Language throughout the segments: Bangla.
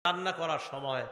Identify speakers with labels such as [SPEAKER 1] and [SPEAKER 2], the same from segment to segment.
[SPEAKER 1] রান্না করার সময়,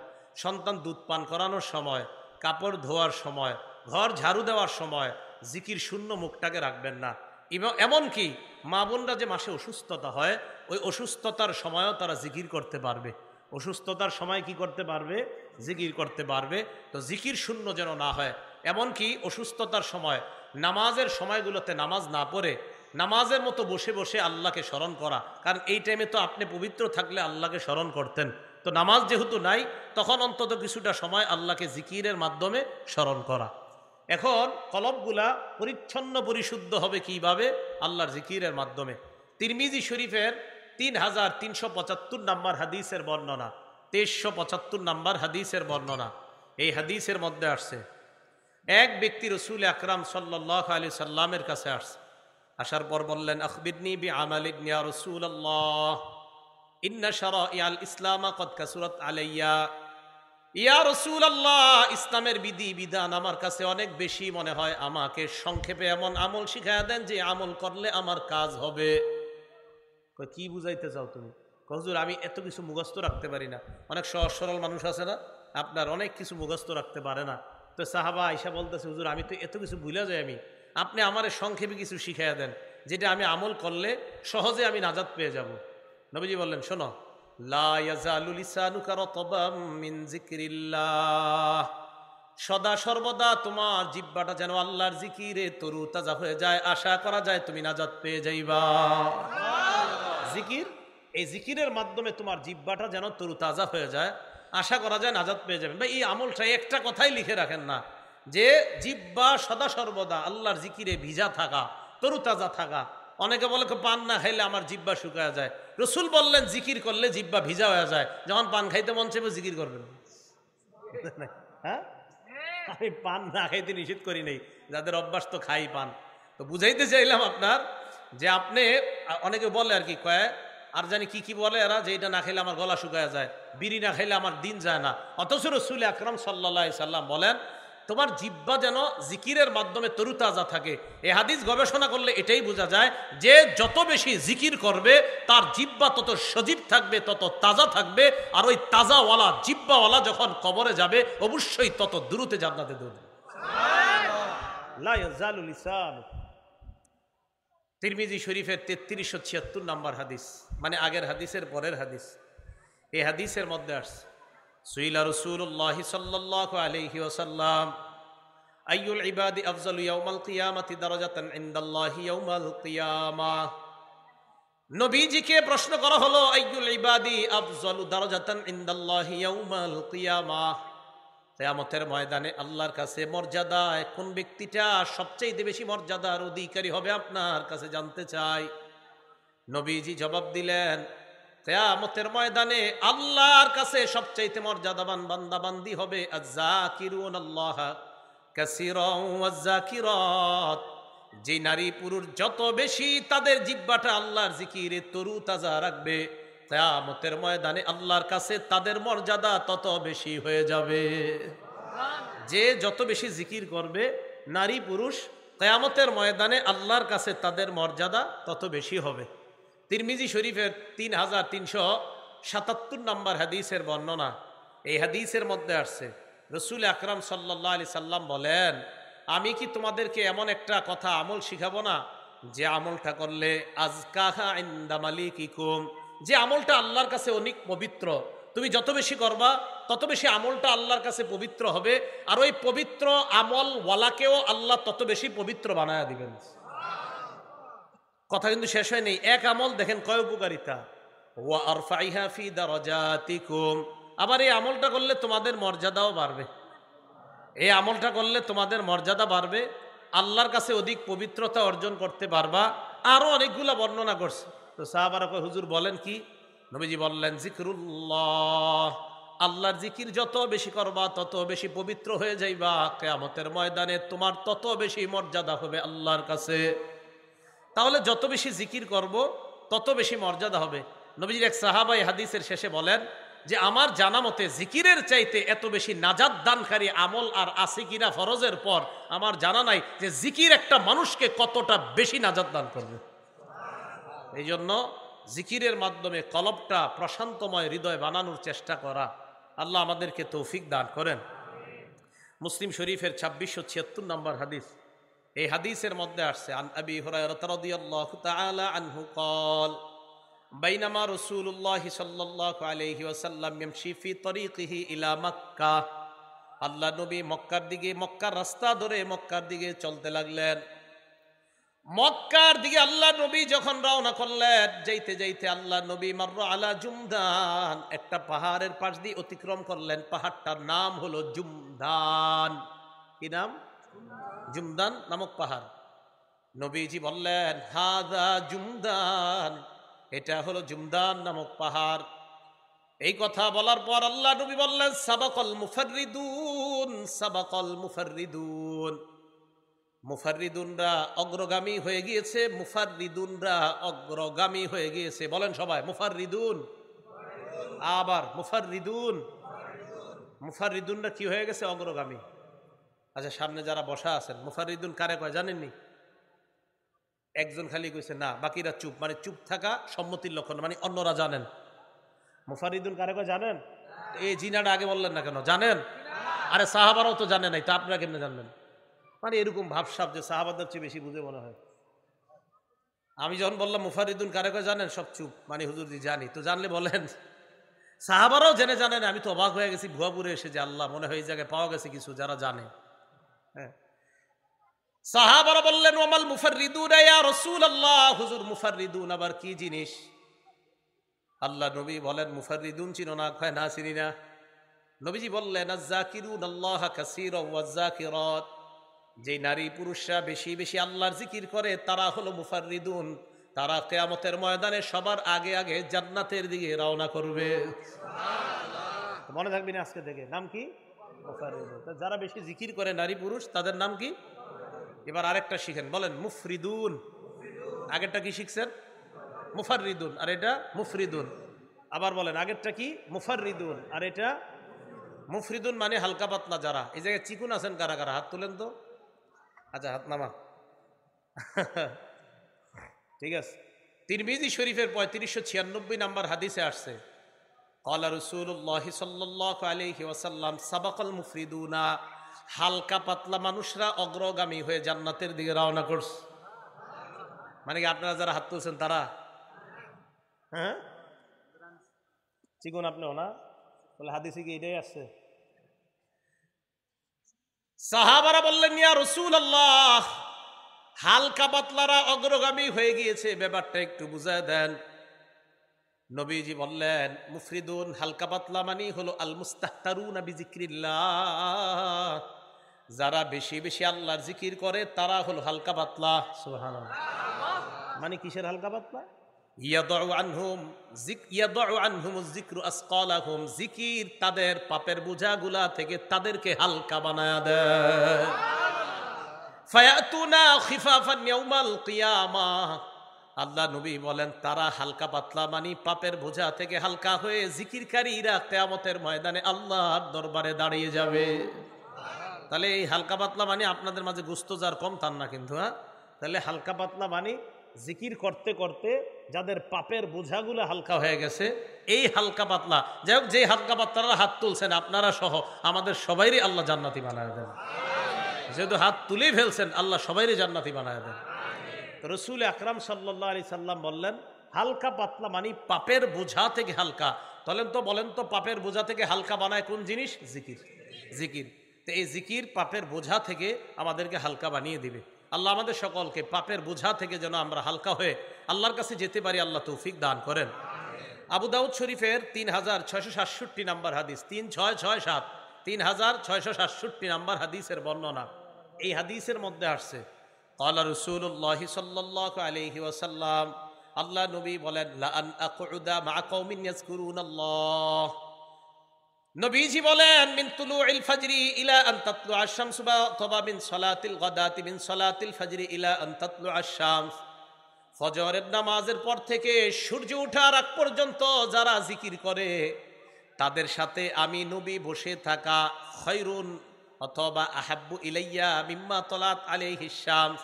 [SPEAKER 1] সন্তান দুধ পান করানোর সময়, কাপড় ধোয়ার সময়, ঘর ঝাড়ু দেওয়ার সময় জিকির শূন্য মুখটাকে রাখবেন না। এবং এমনকি মা বোনরা যে মাসে অসুস্থতা হয়, ওই অসুস্থতার সময়ও তারা জিকির করতে পারবে। অসুস্থতার সময় কি করতে পারবে? জিকির করতে পারবে। তো জিকির শূন্য যেন না হয়। এমনকি অসুস্থতার সময় নামাজের সময়গুলোতে নামাজ না পড়ে নামাজের মতো বসে বসে আল্লাহকে স্মরণ করা। কারণ এই টাইমে তো আপনি পবিত্র থাকলে আল্লাহকে স্মরণ করতেন, তো নামাজ যেহেতু নাই, তখন অন্তত কিছুটা সময় আল্লাহকে জিকিরের মাধ্যমে স্মরণ করা। এখন কলবগুলা পরিচ্ছন্ন পরিশুদ্ধ হবে কিভাবে? আল্লাহর জিকিরের মাধ্যমে। তিরমিজি শরীফের 3375 নম্বর হাদিসের বর্ণনা, 2375 নম্বর হাদিসের বর্ণনা। এই হাদিসের মধ্যে আসছে, এক ব্যক্তি রসুল আকরাম সাল্লাল্লাহু আলাইহি সাল্লামের কাছে আসছে। আসার পর বললেন, আখবিরনি বিআমালিন ইয়া রাসূলুল্লাহ, ইন্না শারাইআল ইসলাম কদ কাসুরাত আলাইয়া। ইয়া রাসূলুল্লাহ, ইসলামের বিধি বিধান আমার কাছে অনেক বেশি মনে হয়, আমাকে সংক্ষেপে এমন আমল শিখায়া দেন যে আমল করলে আমার কাজ হবে। কি বুঝাইতে চাও তুমি? হুজুর আমি এত কিছু মুখস্থ রাখতে পারি না। অনেক সহজ সরল মানুষ আছে না, আপনার অনেক কিছু মুখস্থ রাখতে পারে না। তো সাহাবা আয়েশা বলতেছে, হুজুর আমি তো এত কিছু ভুলে যাই, আপনি আমারে সংক্ষেপে কিছু শিখাইয়া দেন যেটা আমি আমল করলে সহজে আমি নাজাত পেয়ে যাব। নবীজি বললেন, শোনো, লা ইয়াজালু লিসানুকা রাতবাম মিন যিকরিল্লাহ, সদা সর্বদা তোমার জিহ্বাটা যেন আল্লাহর জিকিরে তরু তাজা হয়ে যায়, আশা করা যায় তুমি নাজাত পেয়ে যাইবা। জিকির, এই জিকিরের মাধ্যমে তোমার জিহ্বাটা যেন তরু তাজা হয়ে যায়, আশা করা যায় নাজাত পেয়ে যাবেন। ভাই এই আমলটা একটা কথাই লিখে রাখেন না, যে জিহ্বা সদা সর্বদা আল্লাহর জিকিরে ভিজা থাকা, তরু তাজা থাকা। অনেকে বলে পান না খাইলে আমার জিহ্বা শুকায় যায়। রসুল বললেন জিকির করলে জিহ্বা ভিজা হয়ে যায়। যখন পান খাইতে মন চাইবে জিকির করবেন। হ্যাঁ, আমি পান না খাইতে নিষেধ করি নাই, যাদের অভ্যাস তো খাই পান। তো বুঝাইতে চাইলাম আপনার, যে আপনি, অনেকে বলে আর কি কয়, আর জানি কি কি বলে এরা, যে এটা না খাইলে আমার গলা শুকায় যায়, বিড়ি না খাইলে আমার দিন যায় না। অথচ রাসূল আকরাম সাল্লাল্লাহু আলাইহি সাল্লাম বলেন তোমার জিহ্বা যেন জিকিরের মাধ্যমে তরুতাজা থাকে। এই হাদিস গবেষণা করলে এটাই বোঝা যায় যে যত বেশি জিকির করবে তার জিহ্বা তত সজীব থাকবে, তত তাজা থাকবে। আর ওই তাজাওয়ালা জিহ্বাওয়ালা যখন কবরে যাবে অবশ্যই তত দ্রুত জান্নাতে দৌড়বে। লা ইয়াজালু লিসানু, তিরমিজি শরীফের 3376 নম্বর হাদিস, মানে আগের হাদিসের পরের হাদিস। এই হাদিসের মধ্যে আসছে, সুইলা রাসূলুল্লাহ সাল্লাল্লাহু আলাইহি ওয়াসাল্লাম আইয়ুল ইবাদি আফজালু ইয়াউমাল কিয়ামাতি দারাজাতান ইনদাল্লাহি ইয়াউমাল কিয়ামাহ। নবীজিকে প্রশ্ন করা হলো, আইয়ুল ইবাদি আফজালু দারাজাতান ইনদাল্লাহি ইয়াউমাল কিয়ামাহ, কিয়ামতের ময়দানে আল্লাহর কাছে মর্যাদায় কোন ব্যক্তিটা সবচেয়ে বেশি মর্যাদার অধিকারী হবে আপনার কাছে জানতে চাই। নবীজি জবাব দিলেন, কিয়ামতের ময়দানে আল্লাহর কাছে সবচাইতে মর্যাদাবান বান্দা বান্দি হবে আয-যাকিরুনাল্লাহ কাসীরান ওয়াজ-যাকিরাত, যে নারী পুরুষ যত বেশি তাদের জিহ্বাটা আল্লাহর জিকিরে তরু তাজা রাখবে, কিয়ামতের ময়দানে আল্লাহর কাছে তাদের মর্যাদা তত বেশি হয়ে যাবে। যে যত বেশি জিকির করবে নারী পুরুষ, কিয়ামতের ময়দানে আল্লাহর কাছে তাদের মর্যাদা তত বেশি হবে। তিরমিজি শরীফের 3377 নম্বর হাদিসের বর্ণনা। এই হাদিসের মধ্যে আসছে, রসুল আকরাম সাল্লাল্লাহু আলাইহি সাল্লাম বলেন, আমি কি তোমাদেরকে এমন একটা কথা আমল শিখাবো না, যে আমলটা করলে আজকাহা ইনদা মালিকিকুম, যে আমলটা আল্লাহর কাছে অনেক পবিত্র, তুমি যত বেশি করবা তত বেশি আমলটা আল্লাহর কাছে পবিত্র হবে, আর ওই পবিত্র আমল ওয়ালাকেও আল্লাহ তত বেশি পবিত্র বানায়া দিবেন। কথা কিন্তু শেষ হয় নেই। এক আমল দেখেন কয় উপকারিতা, ওয়া আরফাইহা ফি দারাজাতিকুম, আবার এই আমলটা করলে তোমাদের মর্যাদাও বাড়বে। এই আমলটা করলে তোমাদের মর্যাদা বাড়বে, আল্লাহর কাছে অধিক পবিত্রতা অর্জন করতে পারবা। আরো অনেকগুলা বর্ণনা করছে। তো সাহাবারা কয়, হুজুর বলেন কি? নবীজি বললেন, জিকরুল্লাহ, আল্লাহর জিকির যত বেশি করবা তত বেশি পবিত্র হয়ে যাইবা, কিয়ামতের ময়দানে তোমার তত বেশি মর্যাদা হবে আল্লাহর কাছে। তাহলে যত বেশি জিকির করব তত বেশি মর্যাদা হবে। নবীজির এক সাহাবা এই হাদিসের শেষে বলেন যে আমার জানা মতে জিকিরের চাইতে এত বেশি নাজাত দানকারী আমল আর আছে কিনা ফরজের পর আমার জানা নাই, যে জিকির একটা মানুষকে কতটা বেশি নাজাত দান করবে। এই জন্য জিকিরের মাধ্যমে কলবটা প্রশান্তময় হৃদয় বানানোর চেষ্টা করা। আল্লাহ আমাদেরকে তৌফিক দান করেন। মুসলিম শরীফের 2676 নম্বর হাদিস। এই হাদিসের মধ্যে আসছে, আন আবি হুরায়রা রাদিয়াল্লাহু তাআলা আনহু قال বাইনামা রাসূলুল্লাহ সাল্লাল্লাহু আলাইহি ওয়াসাল্লাম ইয়ামশি ফি তরিকিহি ইলা মক্কা। আল্লাহ নবী মক্কার রাস্তা ধরে মক্কার দিকে চলতে লাগলেন। মক্কার দিকে আল্লাহ নবী যখন রওনা করলেন, যাইতে যাইতে আল্লাহ নবী মাররা আলা জুমদান, একটা পাহাড়ের পাশ দিয়ে অতিক্রম করলেন। পাহাড়টার নাম হলো জুমদান। কি নাম? জুমদান নামক পাহাড়। নবীজি বললেন, হাদা জুমদান, এটা হলো জুমদান নামক পাহাড়। এই কথা বলার পর আল্লাহ নবী বললেন, সাবাকাল মুফাররিদুন, সাবাকাল মুফাররিদুন, মুফাররিদুনরা অগ্রগামী হয়ে গিয়েছে, মুফাররিদুনরা অগ্রগামী হয়ে গিয়েছে। বলেন সবাই, মুফাররিদুন। আবার মুফাররিদুন। মুফাররিদুনরা কি হয়ে গেছে? অগ্রগামী। আচ্ছা, সামনে যারা বসা আছেন, মুফাররিদুন কারে কয় জানেননি? একজন খালি কইছে না, বাকিরা চুপ। মানে চুপ থাকা সম্মতির লক্ষণ, মানে অন্যরা জানেন। মুফাররিদুন কারে কয় জানেন? এই জিনাটা আগে বললেন না কেন? জানেন? আরে সাহাবারাও তো জানে নাই, তা আপনারা কেমনে জানবেন? মানে এরকম ভাবসাব যে সাহাবাদের চেয়ে বেশি বুঝে মনে হয়। আমি যখন বললাম মুফাররিদুন কারে কয় জানেন, সব চুপ। মানে হুজুর জি জানি। তো জানলে বলেন। সাহাবারাও জেনে জানেন। আমি তো অবাক হয়ে গেছি ভুয়াপুরে এসে, যে আল্লাহ, মনে হয় এই জায়গায় পাওয়া গেছে কিছু যারা জানে। হ্যাঁ, সাহাবারা বললেন, ওয়ামাল মুফাররিদুন ইয়া রাসূলুল্লাহ, হুজুর মুফাররিদুন আবার কি জিনিস? আল্লাহ নবী বলেন, মুফাররিদুন চিনো না? কয় না, চিনি না। নবীজি বললেন, আয-যাকিরুন আল্লাহ কাসীরা ওয়াজ-যাকিরাত, যে নারী পুরুষরা বেশি বেশি আল্লাহর জিকির করে তারা হলো মুফাররিদুন। তারা কিয়ামতের ময়দানে সবার আগে আগে জান্নাতের দিকে রওনা করবে। সুবহানাল্লাহ। মনে থাকবে না আজকে থেকে, নাম কি? মুফাররিদুন। যারা বেশি জিকির করে নারী পুরুষ, তাদের নাম কি? এবার আরেকটা শিখেন, বলেন মুফরিদুন। আগেরটা কি শিখছেন? মুফাররিদুন, আর এটা মুফরিদুন। আবার বলেন, আগেরটা কি? মুফাররিদুন, আর এটা মুফরিদুন। মানে হালকা পাতলা যারা। এই জায়গায় চিকুন আছেন কারা কারা? হাত তুলেন তো। আচ্ছা, হাত নামা। ঠিক আছে। তিরমিজি শরীফের 3596 নম্বর হাদিসে আসছে, ক্বালা রাসূলুল্লাহ সাল্লাল্লাহু আলাইহি ওয়াসাল্লাম, সাবাকাল মুফরিদুনা, হালকা পাতলা মানুষরা অগ্রগামী হয়ে জান্নাতের দিকে রওনা করছে। মানে কি আপনারা যারা হাত তুলছেন তারা? হ্যাঁ, চিকুন আপনিও না? বলে হাদিসে কি এটাই আসছে? সাহাবারা বললেন, ইয়া রাসূলুল্লাহ, হালকা পাতলারা অগ্রগামী হয়ে গিয়েছে, ব্যাপারটা একটু বুঝায় দেন। নবীজি বললেন, মুফরিদুন হালকা পাতলা মানে হলো আল মুস্তাহতারুনা বিজিক্রিল্লাহ, যারা বেশি বেশি আল্লাহর জিকির করে তারা হলো হালকা পাতলা। সুবহানাল্লাহ। মানে কিসের হালকা পাতলা? ইয়াদউ আনহুম যিকরু আসকালাহুম, জিকির তাদের পাপের বোঝাগুলা থেকে তাদেরকে হালকা বানায়া দেয়। ফায়াতুনা খিফাফান ইয়াউমাল কিয়ামাহ, আল্লাহ নবী বলেন তারা হালকা পাতলা মানে পাপের বোঝা থেকে হালকা হয়ে জিকিরকারীরা কিয়ামতের ময়দানে আল্লাহর দরবারে দাঁড়িয়ে যাবে। তাহলে এই হালকা পাতলা মানে আপনাদের মাঝে গুস্ত যার কম তার না কিন্তু। হ্যাঁ, তাহলে হালকা পাতলা মানে জিকির করতে করতে যাদের পাপের বোঝাগুলো হালকা হয়ে গেছে, এই হালকা পাতলা। যাই হোক, যে হালকা পাতলারা হাত তুলছেন আপনারা সহ আমাদের সবাইরই আল্লাহ জান্নাতি বানায় দেন। যেহেতু হাত তুলেই ফেলছেন, আল্লাহ সবাইরই জান্নাতি বানায় দেন। রসুল আকরাম সাল্লাল্লাহু আলাইহি সাল্লাম বললেন, হালকা পাতলা মানে পাপের বোঝা থেকে হালকা। বলেন তো পাপের বোঝা থেকে হালকা বানায় কোন জিনিস? জিকির। জিকির। তো এই জিকির পাপের বোঝা থেকে আমাদেরকে হালকা বানিয়ে দিবে। আল্লাহ আমাদের সকলকে পাপের বোঝা থেকে যেন আমরা হালকা হয়ে আল্লাহর কাছে যেতে পারি, আল্লাহ তৌফিক দান করেন। আবু দাউদ শরীফের 3667 নম্বর হাদিস, 3667, 3667 নম্বর হাদিসের বর্ণনা। এই হাদিসের মধ্যে আসছে, ক্বালা রাসূলুল্লাহ সাল্লাল্লাহু আলাইহি ওয়াসাল্লাম, আল্লাহ নবী বলেন, লা আন আকুদা মা কওমিন ইয়াযকুরুনাল্লাহ, নবীজি বলেন, মিন তুলুইল ফাজরি ইলা আন তাতলুআ আশ-শামসু বা মিন সালাতিল গাদাতি মিন সালাতিল ফাজরি ইলা আন তাতলুআ আশ-শামস, ফজরের নামাজের পর থেকে সূর্য ওঠার আগ পর্যন্ত যারা জিকির করে তাদের সাথে আমি নবী বসে থাকা খায়রুন অথবা আহাব্বু ইলাইয়া মিম্মা তালাত আলাইহিস শামস,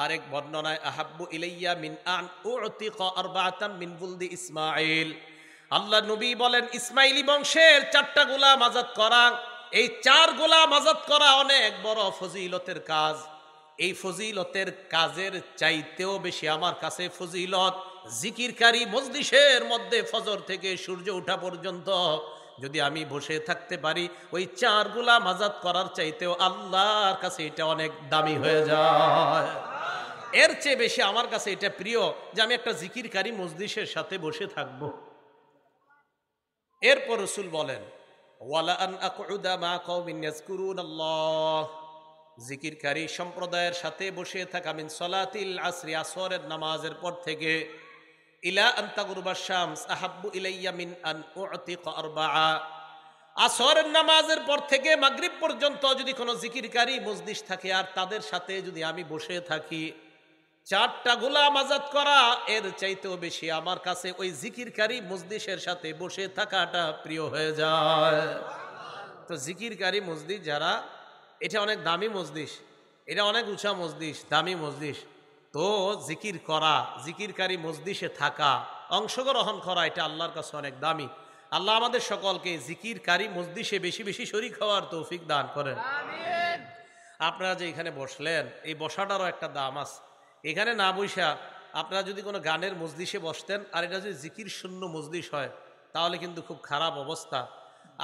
[SPEAKER 1] আরেক বর্ণনায় আহাব্বু ইলাইয়া মিন আন উতিকা আরবাআতাম মিন বুলদি ইসমাঈল, আল্লাহ নবী বলেন ইসমাইলি বংশের 4টা গোলাম আজাদ করা, এই 4 গোলাম আজাদ করা অনেক বড় ফজিলতের কাজ। এই ফজিলতের কাজের চাইতেও বেশি আমার কাছে ফজিলত জিকিরকারী মজলিসের মধ্যে ফজর থেকে সূর্য ওঠা পর্যন্ত যদি আমি বসে থাকতে পারি, ওই 4 গোলাম আজাদ করার চাইতেও আল্লাহর কাছে এটা অনেক দামি হয়ে যায়। এর চেয়ে বেশি আমার কাছে এটা প্রিয় যে আমি একটা জিকিরকারী মজলিসের সাথে বসে থাকব। এরপর রাসূল বলেন ওয়ালা আন আকুদা মা কওমিন ইয়াজকুরুনাল্লাহ, জিকিরকারী সম্প্রদায়ের সাথে বসে থাকা মিন সলাতিল আসরি, আসরের নামাজের পর থেকে ইলা আন তাগরুবা শামস আহাব্বু ইলাইয়া মিন আন উতিকা আরবাআ, আসরের নামাজের পর থেকে মাগরিব পর্যন্ত যদি কোনো জিকিরকারী মজলিস থাকে আর তাদের সাথে যদি আমি বসে থাকি, 4টা গোলাম আজাদ করা এর চাইতেও বেশি আমার কাছে ওই জিকিরকারী মজলিসের সাথে বসে থাকাটা প্রিয় হয়ে যায়। তো জিকিরকারী মজলিস যারা, এটা অনেক দামি মজলিস, এটা অনেক উঁচা মজলিস, দামি মজলিস। তো জিকির করা, জিকিরকারী মজলিসে থাকা, অংশগ্রহণ করা, এটা আল্লাহর কাছে অনেক দামি। আল্লাহ আমাদের সকলকে জিকিরকারী মজলিসে বেশি বেশি শরীক হওয়ার তৌফিক দান করেন। আপনারা যে এখানে বসলেন, এই বসাটারও একটা দাম আছে। এখানে না বসা আপনারা যদি কোনো গানের মজলিসে বসতেন আর এটা যদি জিকির শূন্য মজলিস হয় তাহলে কিন্তু খুব খারাপ অবস্থা।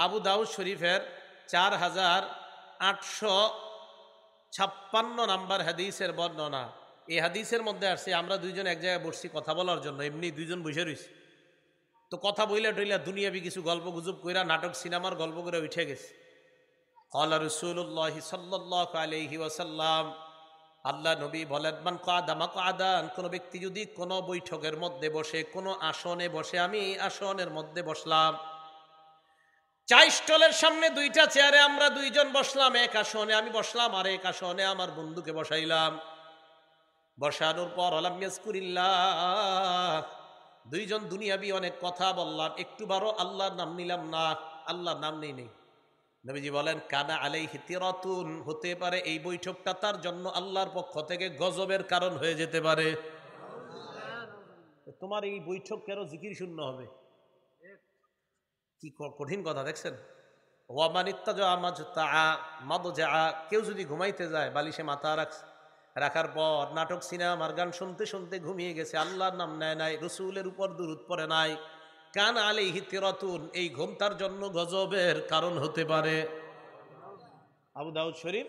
[SPEAKER 1] আবু দাউদ শরীফের 4856 নাম্বার হাদিসের বর্ণনা, এই হাদিসের মধ্যে আসছে আমরা দুইজন এক জায়গায় বসছি কথা বলার জন্য, এমনি দুইজন বসে রয়েছি। তো কথা বইলা টইলা দুনিয়াবি কিছু গল্প গুজব কইরা নাটক সিনেমার গল্প করে উঠে গেছে। ক্বালা রাসূলুল্লাহি সাল্লাল্লাহু আলাইহি ওয়াসাল্লাম, আল্লাহ নবী বলেন মান কাদা মাকআদান, কোন ব্যক্তি যদি কোন বৈঠকের মধ্যে বসে, কোন আসনে বসে, আমি আসনের মধ্যে বসলাম, চা স্টলের সামনে 2টা চেয়ারে আমরা দুইজন বসলাম, এক আসনে আমি বসলাম আর এক আসনে আমার বন্ধুকে বসাইলাম। বসানোর পর আলাম ইয়াজকুরিল্লাহ, দুইজন দুনিয়াবি অনেক কথা বললাম, একটুবারও আল্লাহর নাম নিলাম না, আল্লাহর নাম নেই। নবীজি বলেন কানা আলাইহি তিরাতুন, হতে পারে এই বৈঠকটা তার জন্য আল্লাহর পক্ষ থেকে গজবের কারণ হয়ে যেতে পারে। তোমার এই বৈঠক কেন জিকির শূন্য হবে? কি কঠিন কথা দেখছেন। কেউ যদি ঘুমাইতে যায়, বালিশে মাথা রাখার পর নাটক সিনেমার গান শুনতে শুনতে ঘুমিয়ে গেছে, আল্লাহর নাম নেয় নাই, রসুলের উপর দুরূদ পড়ে নাই, কান আলাইহি তিরাতুন, এই ঘুম তার জন্য গজবের কারণ হতে পারে। আবু দাউদ শরীফ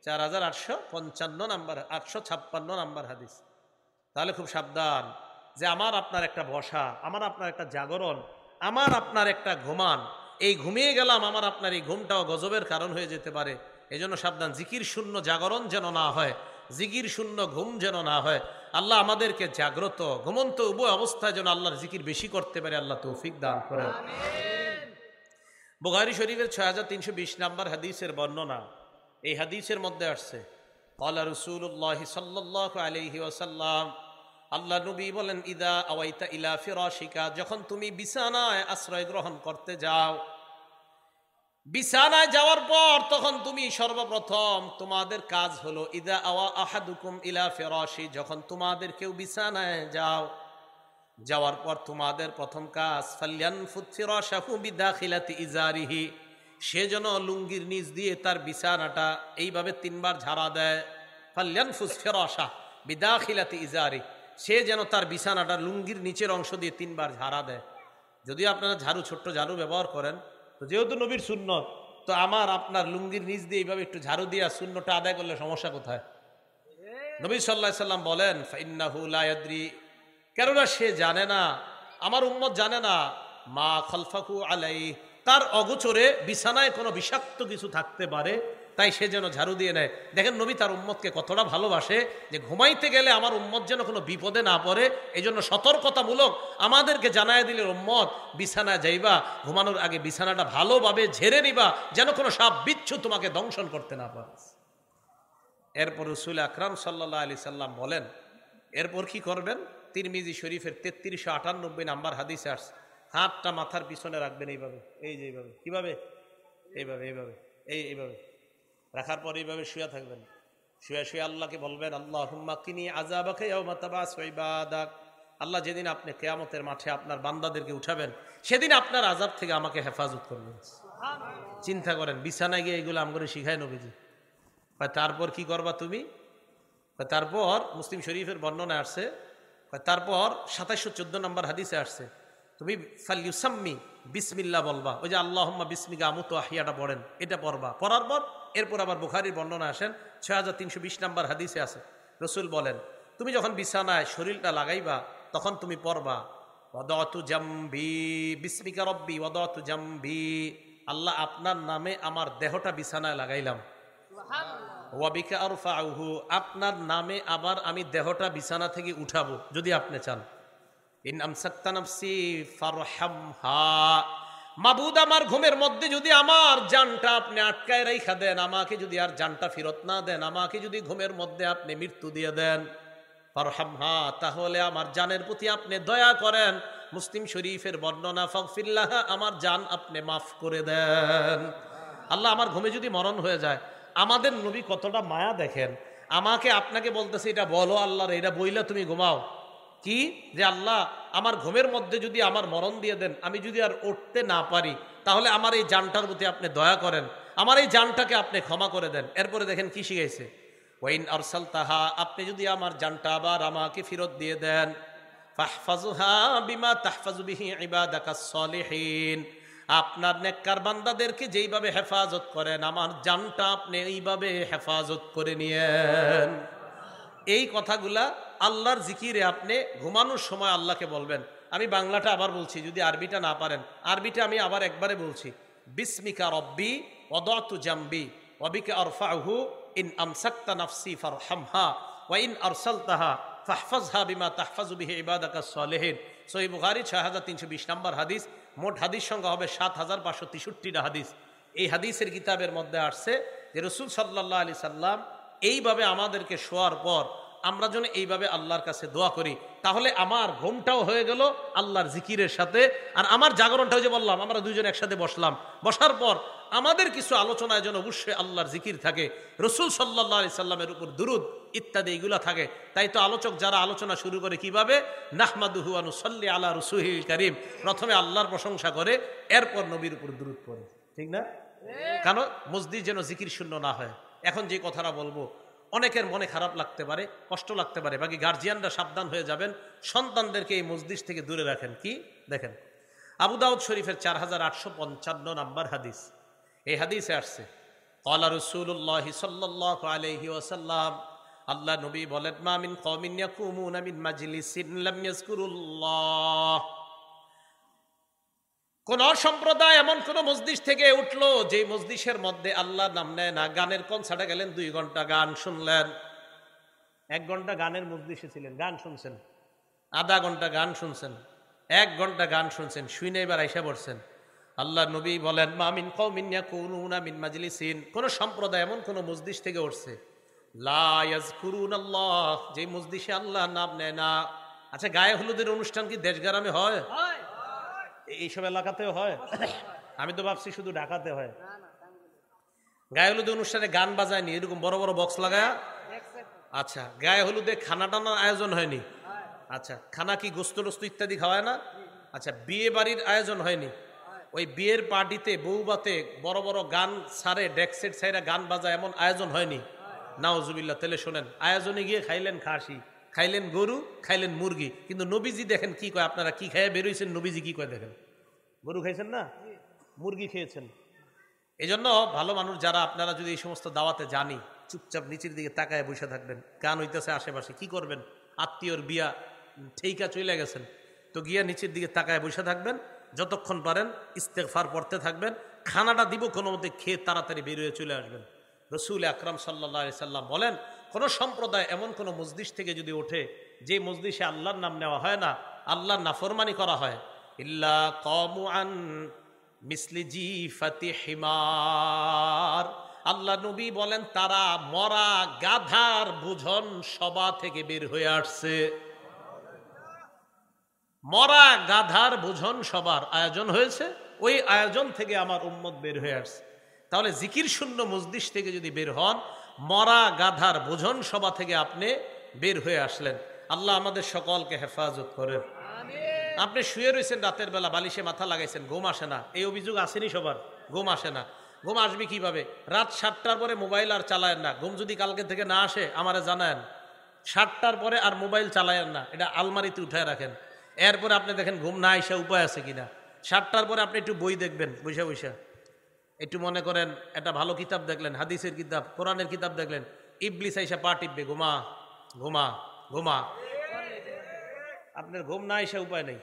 [SPEAKER 1] 4855 নাম্বার, 856 নাম্বার হাদিস। তাহলে খুব সাবধান যে আমার আপনার একটা বসা, আমার আপনার একটা জাগরণ, আমার আপনার একটা ঘুমান, এই ঘুমিয়ে গেলাম, আমার আপনার এই ঘুমটাও গজবের কারণ হয়ে যেতে পারে। এই জন্য সাবধান, জিকির শূন্য জাগরণ যেন না হয়, জিকির শূন্য ঘুম যেন না হয়। আল্লাহ আমাদেরকে জাগ্রত ঘুমন্ত উভয় অবস্থায় যেন আল্লাহর জিকির বেশি করতে পারে, আল্লাহ তৌফিক দান করেন। বুখারী শরীফের 6320 নাম্বার হাদিসের বর্ণনা, এই হাদিসের মধ্যে আসছে ক্বালা রাসূলুল্লাহি সাল্লাল্লাহু আলাইহি ওয়াসাল্লাম, আল্লাহ নবী বলেন ইদা আওয়াইতা ইলা ফিরাশিকা, যখন তুমি বিছানায় আশ্রয় গ্রহণ করতে যাও, বিছানায় যাওয়ার পর তখন তুমি সর্বপ্রথম তোমাদের কাজ হলো ইদা আওয়া আহাদুকুম ইলা ফিরাশি, যখন তোমাদের কেউ বিছানায় যাও, যাওয়ার পর তোমাদের প্রথম কাজ ফালয়ানফুত ফিরাশাহু বিদাখিলাতি ইজারিহি, সে যেন লুঙ্গির নিচ দিয়ে তার বিছানাটা এইভাবে 3বার ঝাড়া দেয়। ফালয়ানফুস ফিরাশা বিদাখিলাতি ইজারি, সে যেন তার বিছানাটা লুঙ্গির নিচের অংশ দিয়ে 3বার ঝাড়া দেয়। যদি আপনারা ঝাড়ু, ছোট্ট ঝাড়ু ব্যবহার করেন, তো যেহেতু নবীর সুন্নত, তো আমার আপনার লুঙ্গির নিচ দিয়ে এইভাবে একটু ঝাড়ু দিয়া সুন্নতটা আদায় করলে সমস্যা কোথায়? নবী সাল্লাল্লাহু আলাইহি সাল্লাম বলেন ফাইন্নাহু লা ইয়াদরি, কেননা সে জানে না, আমার উম্মত জানে না, মা খালফাহু আলাইহি, তার অগোচরে বিছানায় কোনো বিষাক্ত কিছু থাকতে পারে, তাই সে যেন ঝাড়ু দিয়ে নেয়। দেখেন নবী তার উম্মতকে কতটা ভালোবাসে যে ঘুমাইতে গেলে আমার উম্মত যেন কোনো বিপদে না পড়ে, এই জন্য সতর্কতামূলক আমাদেরকে জানায় দিলে, উম্মত বিছানায় যাইবা, ঘুমানোর আগে বিছানাটা ভালোভাবে ঝেড়ে নিবা, যেন কোনো সাপ বিচ্ছু তোমাকে দংশন করতে না পারে। এরপর রাসূল আকরাম সাল্লাল্লাহু আলাইহি সাল্লাম বলেন এরপর কি করবেন? তিরমিজি শরীফের 3398 নাম্বার হাদিসে আসছে, হাতটা মাথার পিছনে রাখবেন এইভাবে, এই যে এইভাবে, কিভাবে? এইভাবে, এইভাবে, এইভাবে রাখার পর এইভাবে শুয়ে থাকবেন। শুয়ে শুয়ে আল্লাহকে বলবেন, আল্লাহুম্মা কিনি আযাবাকা ইয়াওমা তাবাসু ইবাদাক। আল্লাহ, যেদিন আপনি কিয়ামতের মাঠে আপনার বান্দাদেরকে উঠাবেন, সেদিন আপনার আযাব থেকে আমাকে হেফাজত করবেন। চিন্তা করেন, বিছানায় গিয়ে এগুলো আমগরে শিখায় নবীজি। তারপর কি করবা তুমি? তারপর মুসলিম শরীফের বর্ণনা আসছে, তারপর 2714 নম্বর হাদিসে আসছে, তুমি ফালইউসাম্মি বিসমিল্লাহ বলবা। ওই যে আল্লাহুম্মা বিসমিকা আমুতু আহিয়াটা পড়েন, এটা পড়বা। পড়ার পর এরপর আবার বুখারীর বর্ণনা আসেন 6320 নম্বর হাদিসে আছে, রসুল বলেন, তুমি যখন বিছানায় শরীরটা লাগাইবা তখন তুমি পড়বা, ওয়াদাতু জামবি বিসমিকা রব্বি ওয়াদাতু জামবি। আল্লাহ, আপনার নামে আমার দেহটা বিছানায় লাগাইলাম। ওয়াবিকা আরফাউহু, আপনার নামে আবার আমি দেহটা বিছানা থেকে উঠাবো যদি আপনি চান। ইন আমসাকতা নাফসি ফারহামহা, মাবুদ আমার ঘুমের মধ্যে যদি আমার জানটা আপনি আটকায় রাইখা দেন, আমাকে যদি আর জানটা ফেরত না দেন, আমাকে যদি ঘুমের মধ্যে আপনি মৃত্যু দিয়ে দেন, ফারহামহা, তাহলে আমার জানের প্রতি আপনি দয়া করেন। মুসলিম শরীফের বর্ণনা, ফাগফিরলাহা, আমার জান আপনি মাফ করে দেন। আল্লাহ, আমার ঘুমে যদি মরণ হয়ে যায়, আমাদের নবী কতটা মায়া দেখেন, আমাকে আপনাকে বলতেছে এটা বলো আল্লাহর, এটা বইলা তুমি ঘুমাও। কি যে আল্লাহ, আমার ঘুমের মধ্যে যদি আমার মরণ দিয়ে দেন, আমি যদি আর উঠতে না পারি, তাহলে আমার এই জানটার প্রতি আপনি দয়া করেন, আমার এই জানটাকে আপনি ক্ষমা করে দেন। এরপরে দেখেন কি শিখাইছে, ওয়াইন আরসালতাহা, আপনি যদি আমার জানটা আবার আমাকে ফেরত দিয়ে দেন, ফাহফাজুহা বিমা তাহফাজু বিহি ইবাদাকাস সালিহিন, আপনার নেককার বান্দাদেরকে যেইভাবে হেফাজত করেন, আমার জানটা আপনি এইভাবে হেফাজত করে নিয়েন। এই কথাগুলা আল্লাহর জিকিরে আপনি ঘুমানোর সময় আল্লাহকে বলবেন। আমি বাংলাটা আবার বলছি, যদি আরবিটা না পারেন, আরবিটা আমি আবার একবারে বলছি, বিসমিকা রব্বি ওয়াদাতু জামবি ওয়াবিকা আরফাউহু ইন আমসাকতা নাফসি ফারহামহা ওয়া ইন আরসালতাহা ফাহফাজহা বিমা তাহফাজু বিহি ইবাদাকাস সালিহিন। সহিহ বুখারী 6320 নম্বর হাদিস। মোট হাদিস সংখ্যা হবে 7563টা হাদিস। এই হাদিসের কিতাবের মধ্যে আসছে যে রাসূল সাল্লাল্লাহু আলাইহি সাল্লাম এইভাবে আমাদেরকে শোয়ার পর আমরা যেন এইভাবে আল্লাহর কাছে দোয়া করি, তাহলে আমার ঘুমটাও হয়ে গেল আল্লাহর জিকিরের সাথে, আর আমার জাগরণটাও যে বললাম, আমরা দুজন একসাথে বসলাম, বসার পর আমাদের কিছু আলোচনায় যেন অবশ্যই আল্লাহর জিকির থাকে, রাসূল সাল্লাল্লাহু আলাইহি সাল্লামের উপর দুরূদ ইত্যাদি এগুলা থাকে। তাই তো আলোচক যারা আলোচনা শুরু করে কিভাবে, নাহমাদুহু ওয়া নুসাল্লি আলা রাসূলিল কারীম, প্রথমে আল্লাহর প্রশংসা করে, এরপর নবীর উপর দুরূদ পড়ে, ঠিক না? কারণ মসজিদ যেন জিকির শূন্য না হয়। এখন যে কথাটা বলবো, অনেকের মনে খারাপ লাগতে পারে, কষ্ট লাগতে পারে, বাকি গার্জিয়ানরা সাবধান হয়ে যাবেন, সন্তানদেরকে এই মসজিদ থেকে দূরে রাখেন। কি দেখেন, আবু দাউদ শরীফের 4855 নম্বর হাদিস, এই হাদিসে আসছে, ক্বালা রাসূলুল্লাহ সাল্লাল্লাহু আলাইহি ওয়াসাল্লাম, আল্লাহ নবী বলেন, মা মিন কওমিন ইয়াকুমুনা মিন মাজলিসিন লাম ইয়াযকুরুল্লাহ, কোন সম্প্রদায় এমন কোন মসজিদ থেকে উঠলো যে মসজিদের মধ্যে আল্লাহর নাম নেয় না। গানের কনসার্টে গেলেন, 2 ঘন্টা গান শুনলেন, 1 ঘন্টা গানের মসজিদে ছিলেন, গান শুনছেন, আধা ঘন্টা গান শুনছেন, 1 ঘন্টা গান শুনছেন, শুনে এবার আইসা পড়ছেন। আল্লাহ নবী বলেন, মা মিন কওমিন ইয়াকুনুনা মিন মাজলিসিন, কোন সম্প্রদায় এমন কোন মসজিদ থেকে উঠছে, লা ইয়াযকুরুনাল্লাহ, যে মসজিদে আল্লাহর নাম নেয় না। আচ্ছা, গায়ে হলুদের অনুষ্ঠান কি দেশ গ্রামে হয়? এইসব এলাকাতেও হয়? আমি তো ভাবছি শুধু ঢাকাতে হয়। গায়ে হলুদে অনুষ্ঠানে গান বাজায়নি, এরকম বড় বড় বক্স লাগায়? আচ্ছা, গায়ে হলুদে খানা টানার আয়োজন হয়নি? আচ্ছা, খানা কি গোস্ত টোস্ত ইত্যাদি খাওয়ায় না? আচ্ছা, বিয়ে বাড়ির আয়োজন হয়নি? ওই বিয়ের পার্টিতে বউবাতে বড় বড় গান সারে, ডেকসেট সাইরা গান বাজায়, এমন আয়োজন হয়নি? নাউজুবিল্লাহ। তাহলে শোনেন, আয়োজনে গিয়ে খাইলেন খাসি, খাইলেন গরু, খাইলেন মুরগি, কিন্তু নবীজি দেখেন কি কয়, আপনারা কি খাইয়ে বেরোইছেন, নবীজি কি কয় দেখেন, গরু খাইছেন না, মুরগি খেয়েছেন। এই জন্য ভালো মানুষ যারা, আপনারা যদি এই সমস্ত দাওয়াতে জানি, চুপচাপ নিচের দিকে তাকায় বসে থাকবেন, গান হইতেছে আশেপাশে, কি করবেন, আত্মীয়র বিয়া ঠেইকা চলে গেছেন, তো গিয়া নিচের দিকে তাকায় বসে থাকবেন, যতক্ষণ পারেন ইস্তেগফার পড়তে থাকবেন, খানাটা দিব কোনো মতে খেয়ে তাড়াতাড়ি বেরিয়ে চলে আসবেন। রাসূল আকরাম সাল্লাল্লাহু আলাইহি সাল্লাম বলেন, কোন সম্প্রদায় এমন কোন মসজিদ থেকে যদি ওঠে যে মসজিদে আল্লাহর নাম নেওয়া হয় না, আল্লাহর নাফরমানি করা হয়, ইল্লা কামু আন মিসলি জিফাতি হিমার, আল্লাহ নবী বলেন তারা মরা গাধার বুঝন সভা থেকে বের হয়ে আসছে। মরা গাধার বুঝন সবার আয়োজন হয়েছে, ওই আয়োজন থেকে আমার উম্মত বের হয়ে আসছে। তাহলে জিকির শূন্য মসজিদ থেকে যদি বের হন, মরা গাধার ভোজন সভা থেকে আপনি বের হয়ে আসলেন। আল্লাহ আমাদের সকলকে হেফাজত করেন। আপনি শুয়ে রয়েছেন রাতের বেলা, বালিশে মাথা লাগাইছেন, ঘুম আসে না, এই অভিযোগ আসেনি সবার? ঘুম আসে না, ঘুম আসবে কিভাবে? রাত 7টার পরে মোবাইল আর চালায়েন না। ঘুম যদি কালকে থেকে না আসে আমারে জানায়েন। 7টার পরে আর মোবাইল চালায়েন না, এটা আলমারিতে উঠায় রাখেন। এরপরে আপনি দেখেন ঘুম না আসে উপায় আছে কিনা। 7টার পরে আপনি একটু বই দেখবেন, বৈশা বৈশা একটু মনে করেন একটা ভালো কিতাব দেখলেন, হাদিসের কিতাব, কোরআনের কিতাব দেখলেন, ইবলিস আইসা পা টিপবে, ঘুমা ঘুমা ঘুমা। আপনার ঘুম না আসে উপায় নেই।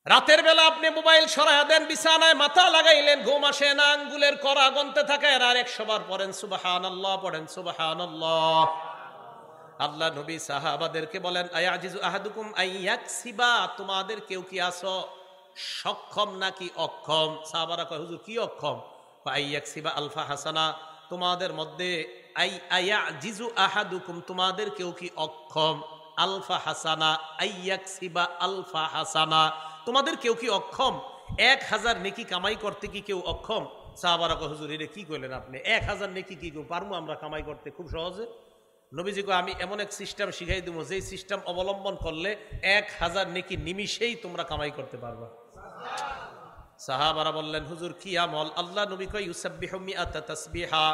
[SPEAKER 1] রাতের বেলা আপনি মোবাইল সরাইয়া দেন, বিছানায় মাথা লাগাইলেন, ঘুম আসে না, আঙ্গুলের কড়া গনতে থাকে আর 100 বার পড়েন সুবহানাল্লাহ, পড়েন সুবহানাল্লাহ। আল্লাহ নবী সাহাবাদেরকে বলেন, আয়াজিজু আহাদুকুম আইয়াকসিবা, তোমাদের কেউ কি আছো সক্ষম নাকি অক্ষম? সাহাবারা কয়, হুজুর কি অক্ষম? আইয়াকসিবা আলফা হাসানা, তোমাদের মধ্যে আয়াজিজু আহাদুকুম, তোমাদের কেউ কি অক্ষম? আলফা হাসানা, আইয়াকসিবা আলফা হাসানা, তোমাদের কেউ কি অক্ষম 1000 নেকি কামাই করতে? কি কেউ অক্ষম? সাহাবারা কয়, হুজুর এটা কি কইলেন আপনি? 1000 নেকি কি কেউ পারবো আমরা কামাই করতে খুব সহজে? নবীজি কয়, আমি এমন এক সিস্টেম শিখাই দেবো, যেই সিস্টেম অবলম্বন করলে 1000 নেকি নিমিষেই তোমরা কামাই করতে পারবা। সাহাবারা বললেন, হুজুর কি আমল? আল্লাহ নবী কয়, ইউসাব্বিহু মিআতা তাসবিহা,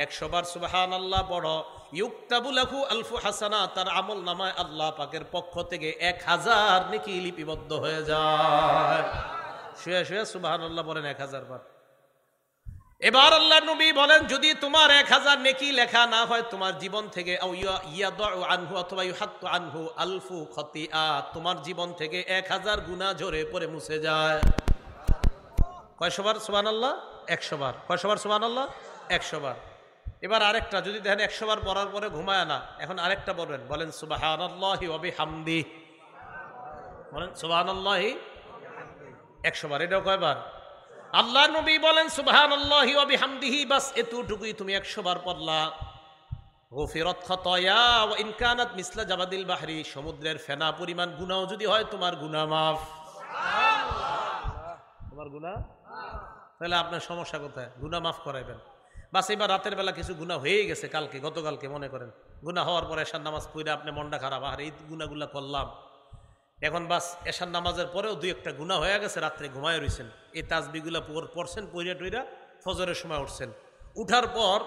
[SPEAKER 1] 100 বার সুবহানাল্লাহ পড়ো, ইউকতাবু লাহু আলফু হাসানা, তার আমল নামায় আল্লাহ পাকের পক্ষ থেকে 1000 নেকি লিপিবদ্ধ হয়ে যায়। শুয়ে শুয়ে সুবহানাল্লাহ বলেন 1000 বার। এবার আল্লাহ নবী বলেন, যদি তোমার 1000 নেকি লেখা না হয় তোমার জীবন থেকে, অথবা ইউহাত্তু আনহু আলফু খতিআ, তোমার জীবন থেকে 1000 গুনাহ ঝরে পড়ে মুছে যায়। কয়শো বার সুবহানাল্লাহ? 100 বার। কয়শো বার সুবহানাল্লাহ? 100 বার। এবার আরেকটা, যদি দেখেন 100 বার পড়ার পরে ঘুমায় না, এখন আরেকটা বলবেন, বলেন সুবহানাল্লাহি ওয়া বিহামদি, বলেন সুবহানাল্লাহি 100 বার। এটাও কয়বার? আল্লাহ নবী বলেন সুবহানাল্লাহি ওয়া বিহামদিহি, বাস এতটুকুই তুমি 100 বার পড়লা, গফিরাত খাতায়া ওয়া ইন কানাত মিসলা জাবাদিল বাহরি, সমুদ্রের ফেনা পরিমাণ গুনাহ যদি হয় তোমার গুনাহ মাফ। তোমার গুনাহ, তাহলে আপনার সমস্যা কোথায়? গুনাহ মাফ করাইবেন। বাস এবার রাতের বেলা কিছু গুনাহ হয়ে গেছে, কালকে গতকালকে মনে করেন, গুনাহ হওয়ার পরে এশার নামাজ পড়ে আপনি মনটা খারাপ, আর এই গুনাহগুলা করলাম, এখন বাস এশার নামাজের পরেও 2-1টা গুনাহ হয়ে গেছে, রাত্রে ঘুমায় রইছেন, এই তাসবিহগুলা পড়ছেন, পইরা টইরা ফজরের সময় উঠছেন, উঠার পর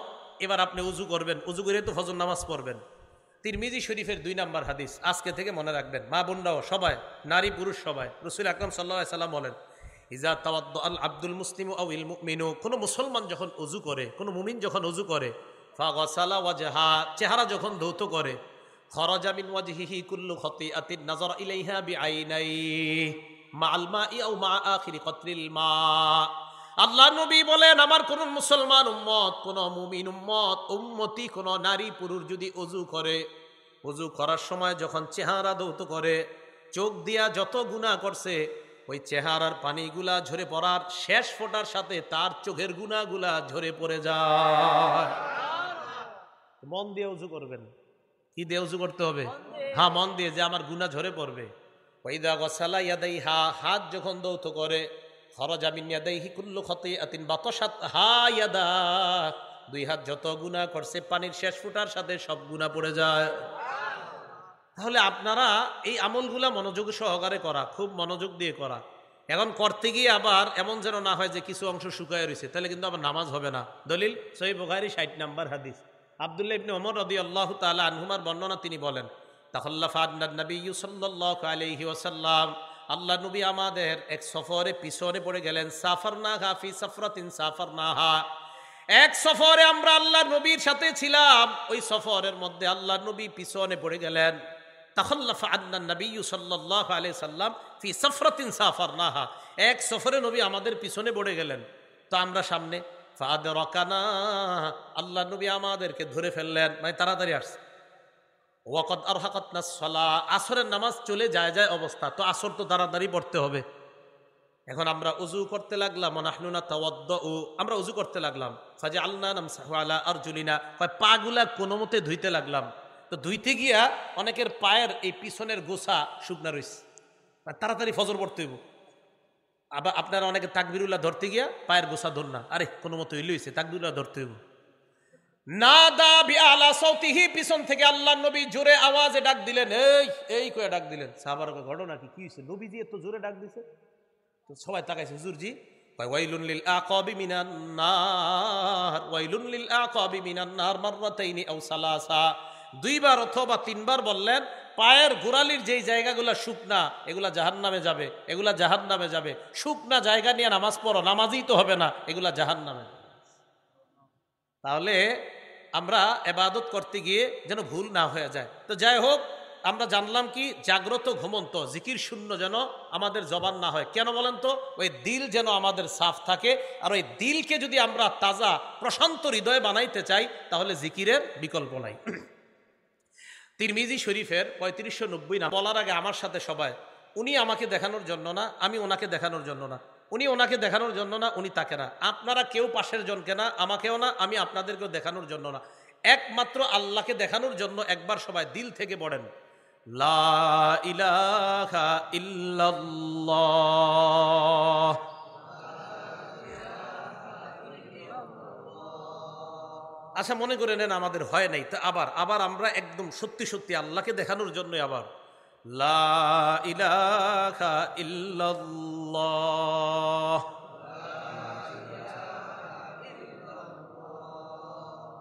[SPEAKER 1] এবার আপনি উজু করবেন, উজু করে তো ফজর নামাজ পড়বেন। তিরমিজি শরীফের 2 নম্বর হাদিস আজকে থেকে মনে রাখবেন, মা বোনরাও সবাই, নারী পুরুষ সবাই। রাসূল আকরাম সাল্লাল্লাহু আলাইহি সাল্লাম বলেন, ইজা তাওয়াদ্দা আল আব্দুল মুসলিমু আও ইল মুমিনু, কোন মুসলমান যখন উজু করে, কোন মুমিন যখন উজু করে, ফাগাসালা ওয়াজহা, চেহারা যখন ধৌত করে, খরাজা মিন ওয়াজহিহি কুল্লু খাতিআতিন নাযারা ইলাইহা বিআইনাইহি মাআল মাই আও মা আখিরি কতরিল মা। আল্লাহ নবী বলেন, আমার কোন মুসলমান উম্মত, কোন মুমিন উম্মত, উম্মতি, কোন নারী পুরুষ যদি উজু করে, উজু করার সময় যখন চেহারা ধৌত করে, চোখ দিয়া যত গুনাহ করছে ওই চেহারার পানিগুলা ঝরে পড়ার শেষ ফোঁটার সাথে তার চোখের গুনাহগুলা ঝরে পড়ে যায়। মন দিয়ে উজু করবেন। কি দিয়ে উজু করতে হবে? হ্যাঁ, মন দিয়ে, যে আমার গুনাহ ঝরে পড়বে। ওয়াইদা গাসালা ইয়াদাইহা, হাত যখন ধৌত করে, খরাজা মিন ইয়াদাইহি কুল্লু খাতিআতিন বাতাসাত হা ইয়াদা, 2 হাত যত গুনাহ করছে পানির শেষ ফোঁটার সাথে সব গুনাহ পড়ে যায়। তাহলে আপনারা এই আমলগুলা মনোযোগ সহকারে করা, খুব মনোযোগ দিয়ে করা। এখন করতে গিয়ে আবার এমন যেন না হয় যে কিছু অংশ শুকায় রয়েছে, তাহলে কিন্তু আবার নামাজ হবে না। দলিল সহিহ বুখারী 60 নম্বর হাদিস, আব্দুল্লাহ ইবনে ওমর রাদিয়াল্লাহু তাআলা আনহুমার বর্ণনা, তিনি বলেন, তাখাল্লাফা নবী সাল্লাল্লাহু আলাইহি ওয়াসাল্লাম, আল্লাহ নবী আমাদের এক সফরে পিছনে পড়ে গেলেন। সাফারনাহা ফি সাফরাতিন সাফারনাহা, এক সফরে আমরা আল্লাহ নবীর সাথে ছিলাম, ওই সফরের মধ্যে আল্লাহ নবী পিছনে পড়ে গেলেন। তাখাল্লাফা আন্না নবী সাল্লাল্লাহু আলাইহি সাল্লাম ফি সাফরাতিন সাফারনাহা, এক সফরে নবী আমাদের পিছনে পড়ে গেলেন, তো আমরা সামনে। ফাআদরাকানা, আল্লাহ নবী আমাদেরকে ধরে ফেললেন, মানে তাড়াতাড়ি আসছে। ওয়াকাদ আরহাকাতনা সালাহ, আসরের নামাজ চলে যায় অবস্থা, তো আসর তো তাড়াতাড়ি পড়তে হবে। এখন আমরা উজু করতে লাগলাম, নাহনুনা তাওয়াদ্দু, আমরা উজু করতে লাগলাম। ফাজআলনা নামসাহু আলা আরজুলিনা, পাগুলা কোনো মতে ধুইতে লাগলাম। তো ধুইতে গিয়া অনেকের পায়ের এই পিছনের গোছা শুকনা রইছে, তাড়াতাড়ি ফজর পড়তে হইব। আবার আপনারা অনেকে তাকবিরুল্লাহ ধরতে গিয়া পায়ের গোছা ধর না, আরে কোনো মতো হইলে হইছে, তাকবিরুল্লাহ ধরতে হইব। নাদা বিআলা সাউতিহি, পিছন থেকে আল্লাহর নবী জোরে আওয়াজে ডাক দিলেন, এই এই কয়ে ডাক দিলেন। সাহাবারা কয় ঘটনা কি, কি হইছে? নবীজি এত জোরে ডাক দিছে। তো সবাই তাকাইছে, হুজুরজি কয় ওয়াইলুন লিল আকাবি মিনান নার, ওয়াইলুন লিল আকাবি মিনান নার মাররাতাইনি আও সালাসা। দুইবার অথবা তিনবার বললেন, পায়ের গোড়ালির যেই জায়গাগুলো শুকনা এগুলা জাহান্নামে যাবে, এগুলা জাহান্নামে যাবে। শুকনা জায়গা নিয়ে নামাজ পড়ো, নামাজই তো হবে না, এগুলা জাহান্নামে। তাহলে আমরা ইবাদত করতে গিয়ে যেন ভুল না হয়ে যায়। তো যাই হোক, আমরা জানলাম কি, জাগ্রত ঘুমন্ত জিকির শূন্য যেন আমাদের জবান না হয়। কেন বলেন তো? ওই দিল যেন আমাদের সাফ থাকে। আর ওই দিলকে যদি আমরা তাজা প্রশান্ত হৃদয় বানাইতে চাই, তাহলে জিকিরের বিকল্প নাই। তিরমিজি শরীফের 3590 নাম বলার আগে আমার সাথে সবাই, উনি আমাকে দেখানোর জন্য না, আমি ওনাকে দেখানোর জন্য না, উনি ওনাকে দেখানোর জন্য না, উনি তাকে না, আপনারা কেউ পাশের জনকে না, আমাকেও না, আমি আপনাদেরকেও দেখানোর জন্য না, একমাত্র আল্লাহকে দেখানোর জন্য একবার সবাই দিল থেকে পড়েন, লা ইলাহা ইল্লাল্লাহ। আচ্ছা, মনে করে নেন আমাদের হয় নাই, তো আবার আমরা একদম সত্যি সত্যি আল্লাহকে দেখানোর জন্য আবার লা ইলাহা ইল্লাল্লাহ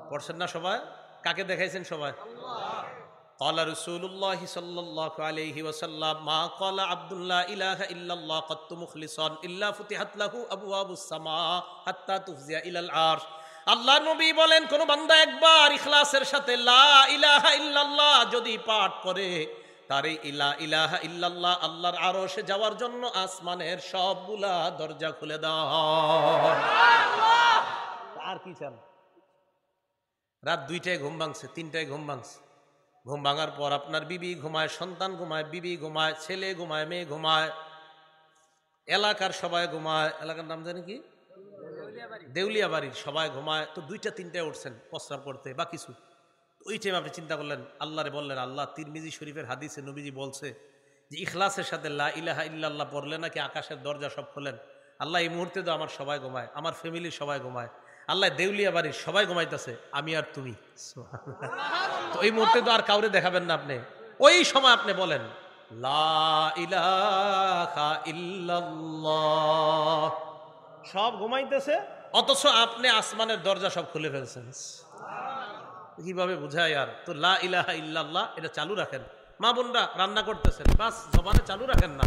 [SPEAKER 1] পড়ছেন না সবাই? কাকে দেখাইছেন সবাই? قال رسول الله صلى الله عليه وسلم ما قال عبد لا اله الا الله قد مخلصا الا فتحت له ابواب السماء حتى تفزع الى العرش। আল্লাহ নবী বলেন, কোন বান্দা একবার ইখলাসের সাথে লা ইলাহা ইল্লাল্লাহ যদি পাঠ করে, তারে ইলা ইলাহা ইল্লাল্লাহ আল্লাহর আরশে যাওয়ার জন্য আসমানের সবগুলা দরজা খুলে দাও। আর কি চান? রাত 2টায় ঘুম ভাঙছে, 3টায় ঘুম ভাঙছে, ঘুম ভাঙার পর আপনার বিবি ঘুমায়, সন্তান ঘুমায়, বিবি ঘুমায়, ছেলে ঘুমায়, মেয়ে ঘুমায়, এলাকার সবাই ঘুমায়। এলাকার নাম জানি কি? দেউলিয়া বাড়ির সবাই ঘুমায়। তো 2টা-3টায় উঠছেন প্রস্রাব করতে বা কিছু, ওই টাইমে আপনি চিন্তা করলেন, আল্লাহরে বললেন, আল্লাহ, তিরমিজি শরীফের হাদিসে নবীজি বলছে যে ইখলাসের সাথে লা ইলাহা ইল্লাল্লাহ পড়লে নাকি আকাশের দরজা সব খোলেন। আল্লাহ, এই মুহূর্তে তো আমার সবাই ঘুমায়, আমার ফ্যামিলির সবাই ঘুমায়, আল্লাহ দেউলিয়া বাড়ির সবাই ঘুমাইতেছে, আমি আর তুমি। তো এই মুহূর্তে তো আর কাউরে দেখাবেন না আপনি, ওই সময় আপনি বলেন লা ইলাহা ইল্লাল্লাহ। সব ঘুমাইতেছে, অথচ আপনি আসমানের দরজা সব খুলে ফেলছেন। কিভাবে বুঝায়? আর তো লা ইলাহা ইল্লাল্লাহ এটা চালু রাখেন। মা বোনরা রান্না করতেছেন, বাস জবানে চালু রাখেন না,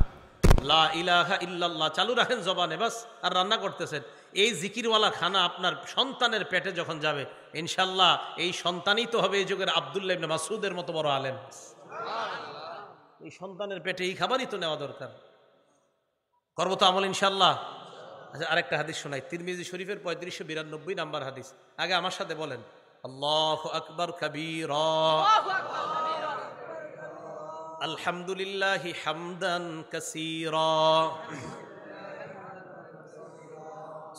[SPEAKER 1] লা ইলাহা ইল্লাল্লাহ চালু রাখেন জবানে, বাস। আর রান্না করতেছেন, এই জিকিরওয়ালা খানা আপনার সন্তানের পেটে যখন যাবে, ইনশাল্লাহ এই সন্তানই তো হবে এই যুগের আব্দুল্লাহ ইবনে মাসউদের মতো বড় আলেম। এই সন্তানের পেটে এই খাবারই তো নেওয়া দরকার। করবো তো আমল ইনশাল্লাহ। আচ্ছা, আরেকটা হাদিস শোনাই, তিরমিজি শরীফের 3592 নাম্বার হাদিস। আগে আমার সাথে বলেন, আল্লাহু আকবার কাবীরা, আলহামদুলিল্লাহি হামদান কাসীরা,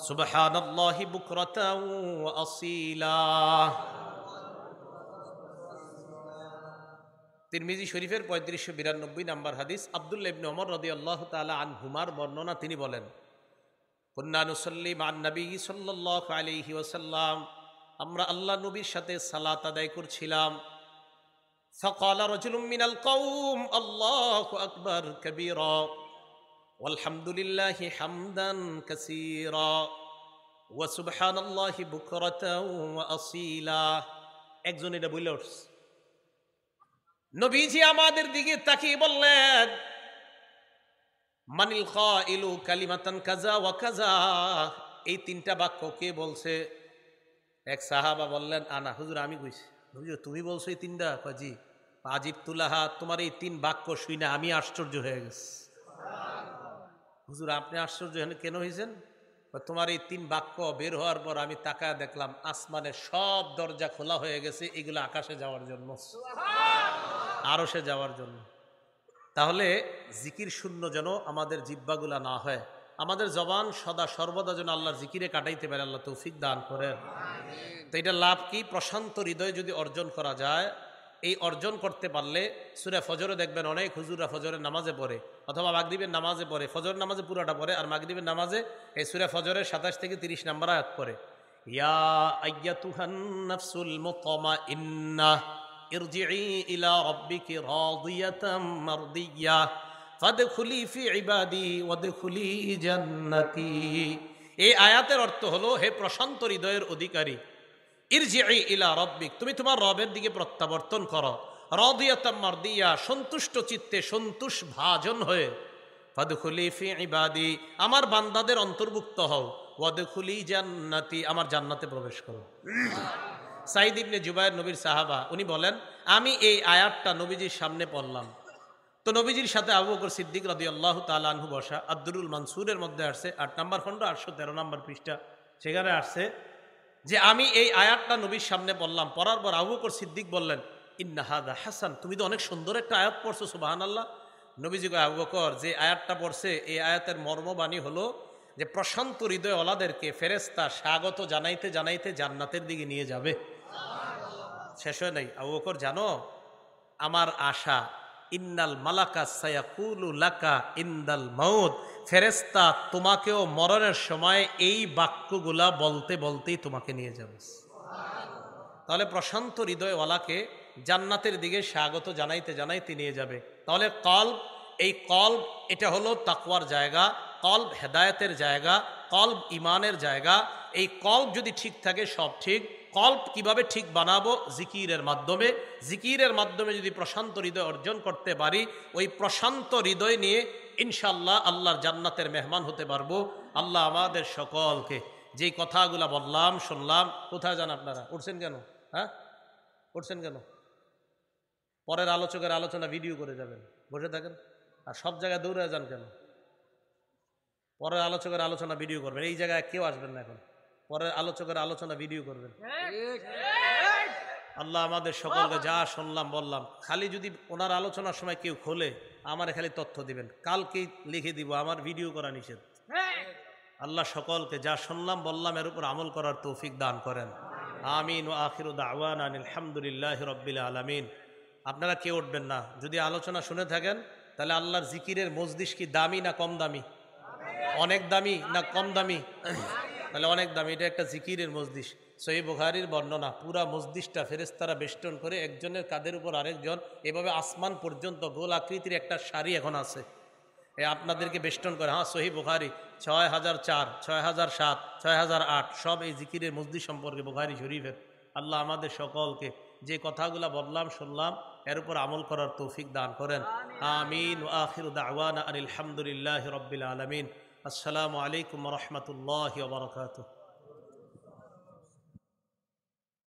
[SPEAKER 1] সুবহানাল্লাহি বুকরাতাও ওয়া আসীলা। তিরমিজি শরীফের 3592 নাম্বার হাদিস। আব্দুল্লাহ ইবনে ওমর রাদিয়াল্লাহু তাআলা আনহুমার বর্ণনা, তিনি বলেন, কুন্না নুসাল্লি মা'আন নবী সাল্লাল্লাহু আলাইহি ওয়াসাল্লাম, আমরা আল্লাহ নবীর সাথে সালাত আদায় করছিলাম। ফাকালা রাজুলুম মিনাল কওম আল্লাহু আকবার কাবীরা ওয়ালহামদুলিল্লাহি হামদান কাসীরা ওয়া সুবহানাল্লাহি বুকরাতাও ওয়া আসীলা। একজন এটা বলে উঠছে। নবীজি আমাদের দিকে তাকিয়ে বললেন, মানিল কাইলু কালিমাতান কাজা ওয়া কাজা, এই 3টা বাক্য কে বলছে? এক সাহাবা বললেন, আনা হুজুর, আমি কইছি। হুজুর, তুমি বলছো এই 3টা? জি। আজিব তুলাহা, তোমার এই 3 বাক্য শুনে আমি আশ্চর্য হয়ে গেছি। হুজুর, আপনি আশ্চর্য কেন হয়েছেন? তোমার এই 3 বাক্য বের হওয়ার পর আমি তাকায় দেখলাম আসমানের সব দরজা খোলা হয়ে গেছে, এগুলো আকাশে যাওয়ার জন্য, আরশে যাওয়ার জন্য। তাহলে জিকির শূন্য যেন আমাদের জিহ্বাগুলা না হয়, আমাদের জবান সদা সর্বদা যেন আল্লাহর জিকিরে কাটাইতে পারে, আল্লাহ তৌফিক দান করেন। তো এটা লাভ কি? প্রশান্ত হৃদয় যদি অর্জন করা যায়, এই অর্জন করতে পারলে সূরা ফজরে দেখবেন অনেক হুজুররা ফজরের নামাজে পড়ে, অথবা মাগরিবের নামাজে পড়ে, ফজর নামাজে পুরোটা পড়ে, আর মাগরিবের নামাজে এই সূরা ফজরের 27 থেকে 30 নম্বর আয়াত পড়ে। ইয়া আইয়াতুহান নাফসুল মুতমাইন্নাহ ইরজিই ইলা রাব্বিকি রাদিয়াতাম মারদিয়াহ ফাদখুলি ফি ইবাদি ওয়াদখুলি জান্নাতি। এই আয়াতের অর্থ হলো, হে প্রশান্ত হৃদয়ের অধিকারী, ইরজিই ইলা রাব্বিক, তুমি তোমার রবের দিকে প্রত্যাবর্তন করো, রাদিয়াতাম মারদিয়া, সন্তুষ্ট চিত্তে, সন্তোষ ভাজন হয়ে, ফাদখুলি ফি ইবাদি, আমার বান্দাদের অন্তর্ভুক্ত হও, ওয়াদখুলি জান্নাতি, আমার জান্নাতে প্রবেশ করো। সাইদ ইবনে জুবায়ের নবীর সাহাবা, উনি বলেন, আমি এই আয়াতটা নবীজির সামনে পড়লাম, তো নবীজির সাথে আবু বকর সিদ্দিক রাদিয়াল্লাহু তাআলা আনহু বসা। আব্দুরুল মানসুরের মধ্যে আসছে 8 নম্বর খণ্ড 813 নম্বর পৃষ্ঠা, সেখানে আসছে যে আমি এই আয়াতটা নবীর সামনে পড়লাম, পড়ার পর আবু বকর সিদ্দিক বললেন, ইন্না হাদা হাসান, তুমি তো অনেক সুন্দর একটা আয়াত পড়ছো, সুবহানাল্লাহ। নবীজি কয়, আবু বকর, যে আয়াতটা পড়ছে এই আয়াতের মর্মবাণী হলো যে প্রশান্ত হৃদয় ওলাদেরকে ফেরেশতা স্বাগত জানাইতে জানাইতে জান্নাতের দিকে নিয়ে যাবে। শেষ হয় নাই। আবু বকর, জানো আমার আশা, ইন্নাল মালাকা সায়াকুলু লাকা ইনদাল মাউত, ফেরেশতা তোমাকেও মরণের সময় এই বাক্যগুলা বলতে বলতেই তোমাকে নিয়ে যাবে। তাহলে প্রশান্ত হৃদয়ওয়ালাকে জান্নাতের দিকে স্বাগত জানাইতে জানাইতে নিয়ে যাবে। তাহলে কলব, এই কলব এটা হলো তাকওয়ার জায়গা, কলব হেদায়েতের জায়গা, কলব ইমানের জায়গা। এই কলব যদি ঠিক থাকে সব ঠিক। কলব কিভাবে ঠিক বানাবো? জিকিরের মাধ্যমে। জিকিরের মাধ্যমে যদি প্রশান্ত হৃদয় অর্জন করতে পারি, ওই প্রশান্ত হৃদয় নিয়ে ইনশাল্লাহ আল্লাহর জান্নাতের মেহমান হতে পারবো। আল্লাহ আমাদের সকলকে যেই কথাগুলা বললাম শুনলাম, কোথায় যান আপনারা? উঠছেন কেন? হ্যাঁ, উঠছেন কেন? পরের আলোচকের আলোচনা ভিডিও করে যাবেন, বসে থাকেন। আর সব জায়গায় দৌড়ে যান কেন? পরের আলোচকের আলোচনা ভিডিও করবেন, এই জায়গায় কেউ আসবেন না এখন। পরের আলোচকের আলোচনা ভিডিও করবেন। আল্লাহ আমাদের সকলকে যা শুনলাম বললাম, খালি যদি ওনার আলোচনার সময় কেউ খোলে, আমারে খালি তথ্য দিবেন, কালকেই লিখে দিব, আমার ভিডিও করা নিষেধ। আল্লাহ সকলকে যা শুনলাম বললাম এর উপর আমল করার তৌফিক দান করেন। আমিন। ওয়া আখিরু দাওয়ানা আলহামদুলিল্লাহি রাব্বিল আলামিন। আপনারা কেউ উঠবেন না, যদি আলোচনা শুনে থাকেন তাহলে আল্লাহর জিকিরের মজলিস কি দামি না কম দামি? অনেক দামি না কম দামি? তাহলে অনেক দামি। এটা একটা জিকিরের মজলিস। সহিহ বুখারীর বর্ণনা, পুরা মজলিসটা ফেরেশতারা বেষ্টন করে, একজনের কাঁধের উপর আরেকজন, এভাবে আসমান পর্যন্ত গোল আকৃতির একটা সারি এখন আছে, আপনাদেরকে বেষ্টন করে। হ্যাঁ, সহিহ বুখারী 6004, 6007, 6008 সব এই জিকিরের মজলিস সম্পর্কে বুখারী শরীফের। আল্লাহ আমাদের সকলকে যে কথাগুলা বললাম শুনলাম এর উপর আমল করার তৌফিক দান করেন। আমিন। ওয়া আখিরু দাওয়ানা আলহামদুলিল্লাহি রাব্বিল আলামিন। আসসালামু আলাইকুম ওয়া রাহমাতুল্লাহি ওয়া বারাকাতুহু।